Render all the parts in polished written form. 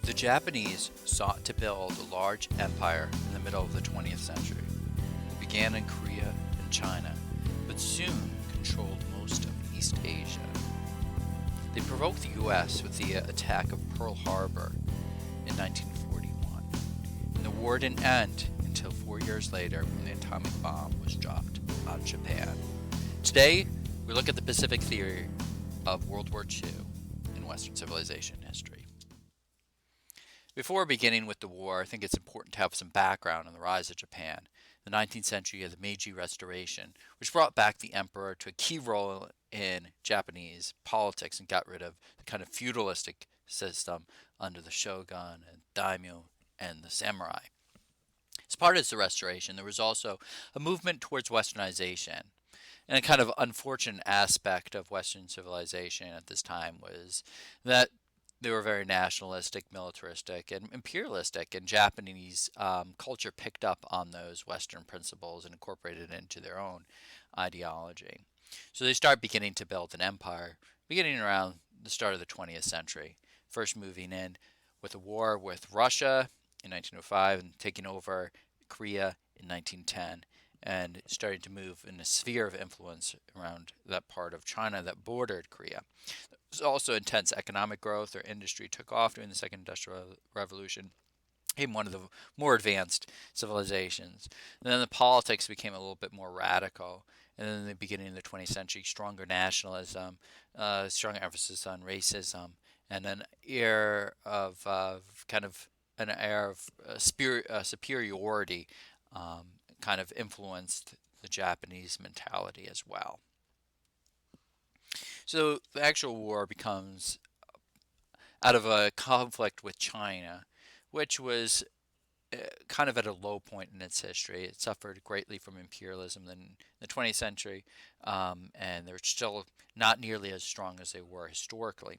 The Japanese sought to build a large empire in the middle of the 20th century. It began in Korea and China, but soon controlled most of East Asia. They provoked the US with the attack of Pearl Harbor in 1941, and the war didn't end until 4 years later when the atomic bomb was dropped on Japan. Today, we look at the Pacific theory of World War II in Western civilization history. Before beginning with the war, I think it's important to have some background on the rise of Japan. The 19th century of the Meiji Restoration, which brought back the emperor to a key role in Japanese politics and got rid of the kind of feudalistic system under the shogun and daimyo and the samurai. As part of the restoration, there was also a movement towards westernization. And a kind of unfortunate aspect of Western civilization at this time was that they were very nationalistic, militaristic, and imperialistic, and Japanese culture picked up on those Western principles and incorporated it into their own ideology. So they start beginning to build an empire, beginning around the start of the 20th century. First moving in with a war with Russia in 1905 and taking over Korea in 1910 and starting to move in a sphere of influence around that part of China that bordered Korea. There was also intense economic growth. Their industry took off during the Second Industrial Revolution, became one of the more advanced civilizations. And then the politics became a little bit more radical. And then in the beginning of the 20th century, stronger nationalism, strong emphasis on racism, and an air of kind of an air of superiority kind of influenced the Japanese mentality as well. So the actual war becomes out of a conflict with China, which was kind of at a low point in its history. It suffered greatly from imperialism in the 20th century, and they're still not nearly as strong as they were historically.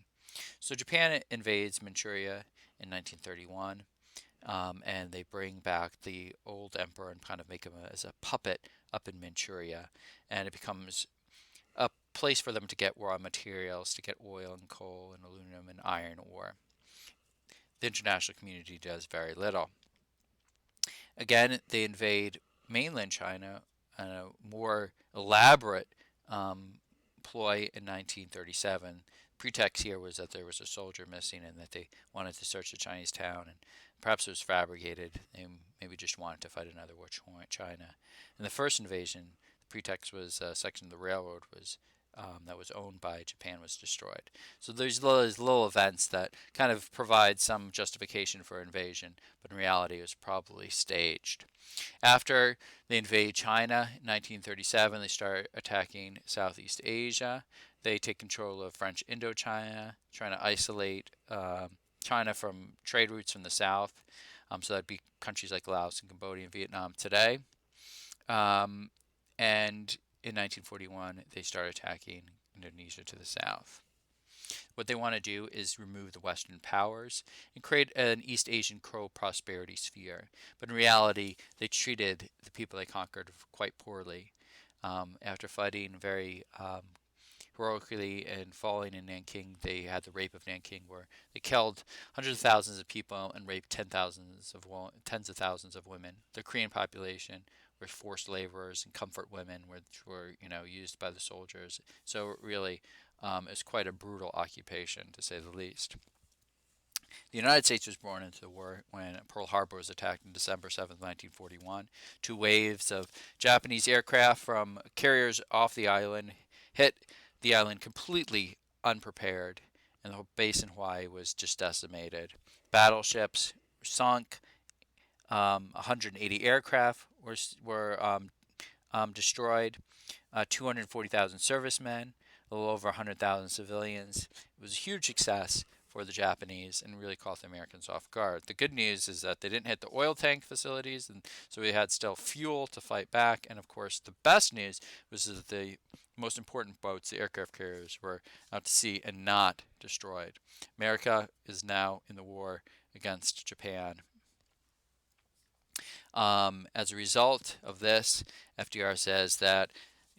So Japan invades Manchuria in 1931. And they bring back the old emperor and kind of make him as a puppet up in Manchuria, and it becomes a place for them to get raw materials, to get oil and coal and aluminum and iron ore. The international community does very little. Again, they invade mainland China on a more elaborate ploy in 1937. Pretext here was that there was a soldier missing and that they wanted to search the Chinese town, and perhaps it was fabricated. They maybe just wanted to fight another war with China. In the first invasion, the pretext was a section of the railroad was that was owned by Japan was destroyed. So there's those little events that kind of provide some justification for invasion, but in reality it was probably staged. After they invade China in 1937, they start attacking Southeast Asia. They take control of French Indochina, trying to isolate China from trade routes from the south. So that'd be countries like Laos and Cambodia and Vietnam today. And in 1941, they start attacking Indonesia to the south. What they want to do is remove the Western powers and create an East Asian pro-prosperity sphere. But in reality, they treated the people they conquered quite poorly. After fighting very heroically and falling in Nanking, they had the rape of Nanking, where they killed hundreds of thousands of people and raped tens of thousands of women. The Korean population were forced laborers and comfort women, which were used by the soldiers. So really, it's quite a brutal occupation, to say the least. The United States was born into the war when Pearl Harbor was attacked on December 7th, 1941. Two waves of Japanese aircraft from carriers off the island hit the island completely unprepared, and the whole base in Hawaii was just decimated. Battleships sunk. 180 aircraft were destroyed. 240,000 servicemen, a little over 100,000 civilians. It was a huge success for the Japanese and really caught the Americans off guard. The good news is that they didn't hit the oil tank facilities, and so we had still fuel to fight back. And of course, the best news was that the most important boats, the aircraft carriers, were out to sea and not destroyed. America is now in the war against Japan. As a result of this, FDR says that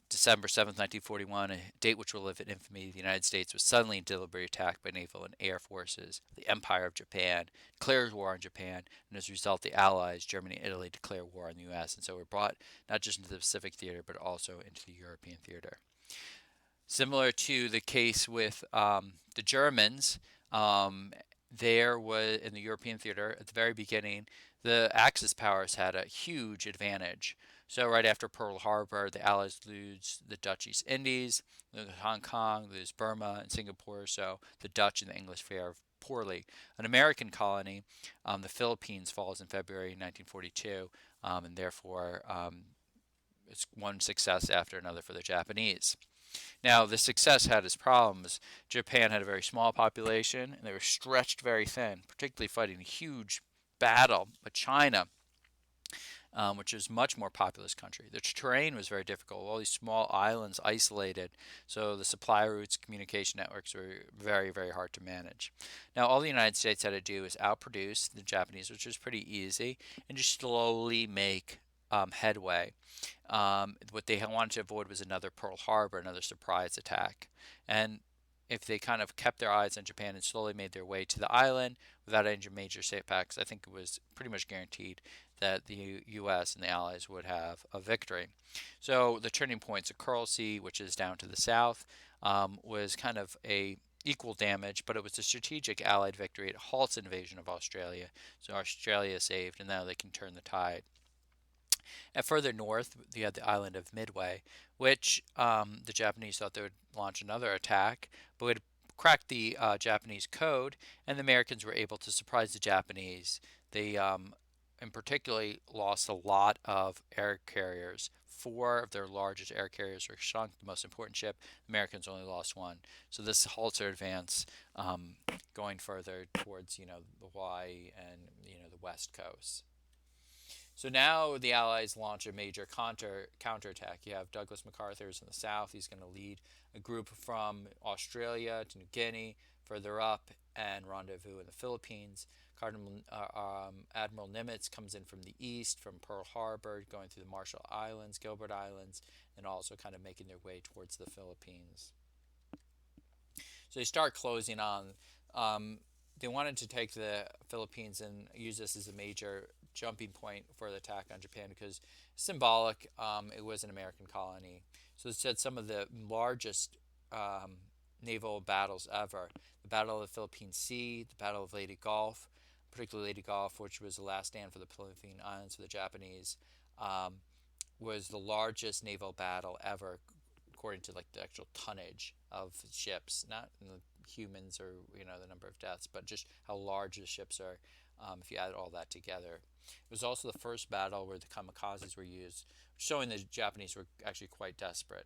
December 7th, 1941, a date which will live in infamy, the United States was suddenly and deliberately attacked by naval and air forces. The Empire of Japan declared war on Japan, and as a result, the Allies, Germany and Italy, declared war on the U.S. And so we're brought not just into the Pacific theater, but also into the European theater. Similar to the case with the Germans, there was in the European theater at the very beginning, the Axis powers had a huge advantage. So right after Pearl Harbor, the Allies lose the Dutch East Indies, lose Hong Kong, lose Burma and Singapore. So the Dutch and the English fare poorly. An American colony, the Philippines, falls in February 1942, and therefore it's one success after another for the Japanese. Now, the success had its problems. Japan had a very small population, and they were stretched very thin, particularly fighting a huge battle with China, which is a much more populous country. The terrain was very difficult, all these small islands isolated, so the supply routes, communication networks were very, very hard to manage. Now, all the United States had to do is outproduce the Japanese, which was pretty easy, and just slowly make headway. What they wanted to avoid was another Pearl Harbor, another surprise attack. And if they kind of kept their eyes on Japan and slowly made their way to the island without any major setbacks, I think it was pretty much guaranteed that the U.S. and the Allies would have a victory. So the turning points of Coral Sea, which is down to the south, was kind of a equal damage, but it was a strategic Allied victory. It halts invasion of Australia, so Australia is saved, and now they can turn the tide. And further north, you had the island of Midway, which the Japanese thought they would launch another attack, but it cracked the Japanese code, and the Americans were able to surprise the Japanese. They, in particularly, lost a lot of air carriers. Four of their largest air carriers were sunk. The most important ship, the Americans only lost one. So this halts their advance, going further towards, the Hawaii and the West Coast. So now the Allies launch a major counterattack. You have Douglas MacArthur's in the south. He's going to lead a group from Australia to New Guinea, further up, and rendezvous in the Philippines. Admiral Nimitz comes in from the east, from Pearl Harbor, going through the Marshall Islands, Gilbert Islands, and also kind of making their way towards the Philippines. So they start closing on. They wanted to take the Philippines and use this as a major jumping point for the attack on Japan because symbolic, it was an American colony. So it said some of the largest naval battles ever. The Battle of the Philippine Sea, the Battle of Leyte Gulf, particularly Leyte Gulf, which was the last stand for the Philippine Islands for the Japanese, was the largest naval battle ever according to like the actual tonnage of ships, not in the humans or the number of deaths, but just how large the ships are. If you add all that together, it was also the first battle where the kamikazes were used, showing the Japanese were actually quite desperate.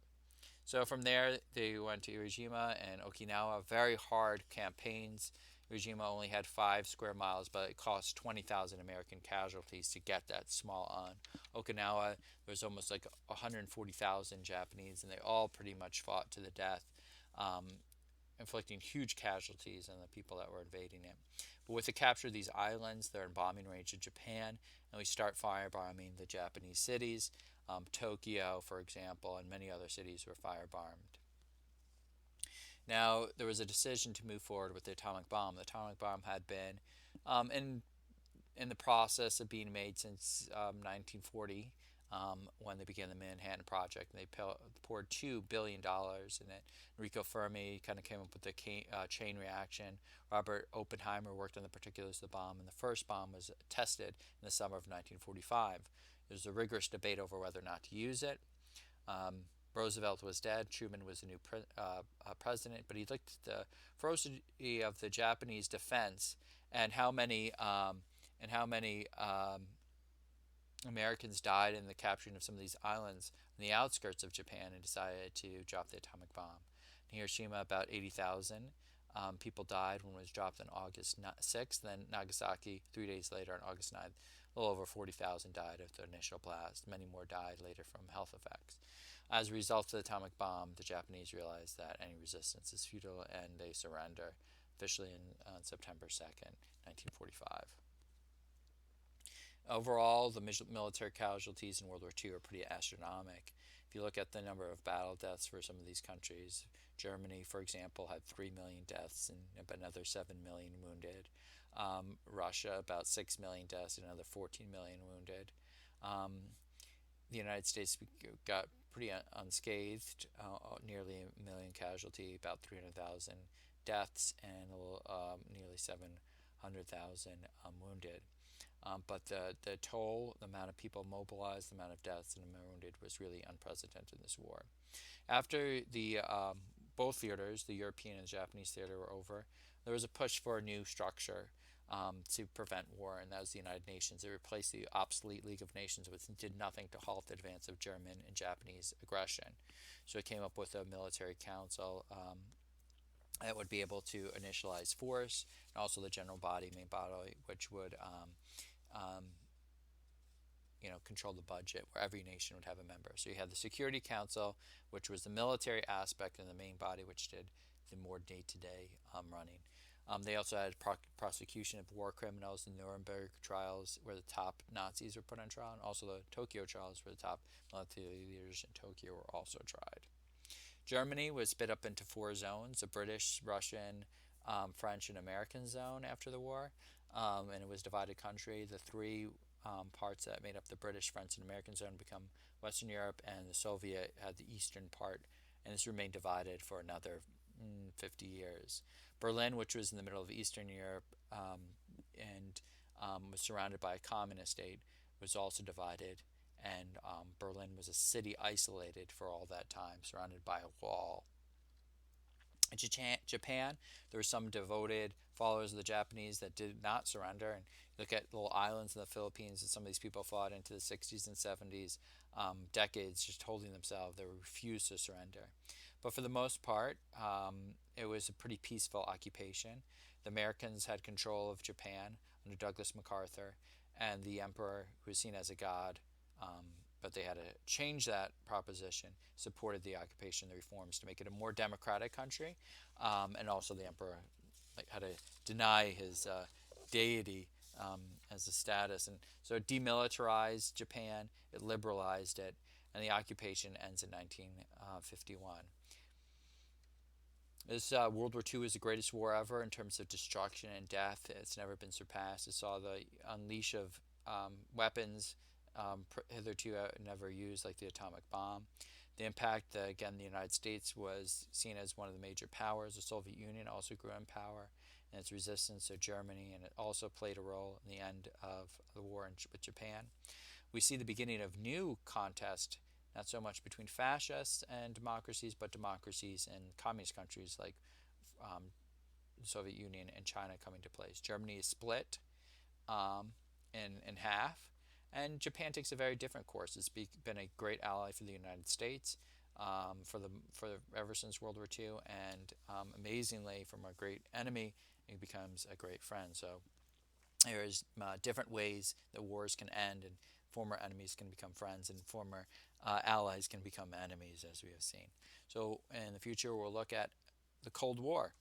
So from there, they went to Iwo Jima and Okinawa. Very hard campaigns. Iwo Jima only had 5 square miles, but it cost 20,000 American casualties to get that small on. Okinawa, there was almost like 140,000 Japanese, and they all pretty much fought to the death, inflicting huge casualties on the people that were invading it. But with the capture of these islands, they're in bombing range of Japan, and we start firebombing the Japanese cities. Tokyo, for example, and many other cities were firebombed. Now, there was a decision to move forward with the atomic bomb. The atomic bomb had been in the process of being made since 1940, when they began the Manhattan Project. And they poured $2 billion in it. Enrico Fermi kind of came up with the chain reaction. Robert Oppenheimer worked on the particulars of the bomb, and the first bomb was tested in the summer of 1945. There was a rigorous debate over whether or not to use it. Roosevelt was dead. Truman was the new president, but he looked at the ferocity of the Japanese defense and how many Americans died in the capturing of some of these islands on the outskirts of Japan, and decided to drop the atomic bomb. In Hiroshima, about 80,000 people died when it was dropped on August 6th. Then Nagasaki, 3 days later on August 9th, a little over 40,000 died of the initial blast. Many more died later from health effects. As a result of the atomic bomb, the Japanese realized that any resistance is futile, and they surrender officially on September 2nd, 1945. Overall, the military casualties in World War II are pretty astronomical. If you look at the number of battle deaths for some of these countries, Germany, for example, had 3 million deaths and about another 7 million wounded. Russia, about 6 million deaths and another 14 million wounded. The United States got pretty unscathed, nearly a million casualty, about 300,000 deaths, and nearly 700,000 wounded. But the toll, the amount of people mobilized, the amount of deaths and wounded was really unprecedented in this war. After the both theaters, the European and the Japanese theater, were over, there was a push for a new structure to prevent war, and that was the United Nations. It replaced the obsolete League of Nations, which did nothing to halt the advance of German and Japanese aggression. So it came up with a military council that would be able to initialize force, and also the general body, main body, which would control the budget, where every nation would have a member. So you had the Security Council, which was the military aspect, and the main body, which did the more day-to-day running. They also had prosecution of war criminals. The Nuremberg trials, where the top Nazis were put on trial, and also the Tokyo trials, where the top military leaders in Tokyo were also tried. Germany was split up into 4 zones: a British, Russian, French, and American zone after the war, and it was a divided country. The 3 parts that made up the British, French, and American zone become Western Europe, and the Soviet had the eastern part, and this remained divided for another 50 years. Berlin, which was in the middle of Eastern Europe and was surrounded by a communist state, was also divided, and Berlin was a city isolated for all that time, surrounded by a wall. In Japan, there were some devoted followers of the Japanese that did not surrender. And look at little islands in the Philippines that some of these people fought into the 60s and 70s, decades just holding themselves. They refused to surrender. But for the most part, it was a pretty peaceful occupation. The Americans had control of Japan under Douglas MacArthur, and the emperor, who was seen as a god, but they had to change that proposition, supported the occupation, the reforms, to make it a more democratic country, and also the emperor had to deny his deity as a status, and so it demilitarized Japan, it liberalized it, and the occupation ends in 1951. This World War II is the greatest war ever in terms of destruction and death. It's never been surpassed. It saw the unleash of weapons hitherto never used, like the atomic bomb. The impact, again, the United States was seen as one of the major powers. The Soviet Union also grew in power and its resistance to Germany, and it also played a role in the end of the war with Japan. We see the beginning of new contest, not so much between fascists and democracies, but democracies and communist countries like the Soviet Union and China coming to place. Germany is split in half, and Japan takes a very different course. It's been a great ally for the United States ever since World War II, and amazingly, from a great enemy, it becomes a great friend. So there's different ways that wars can end, and former enemies can become friends, and former allies can become enemies, as we have seen. So in the future, we'll look at the Cold War.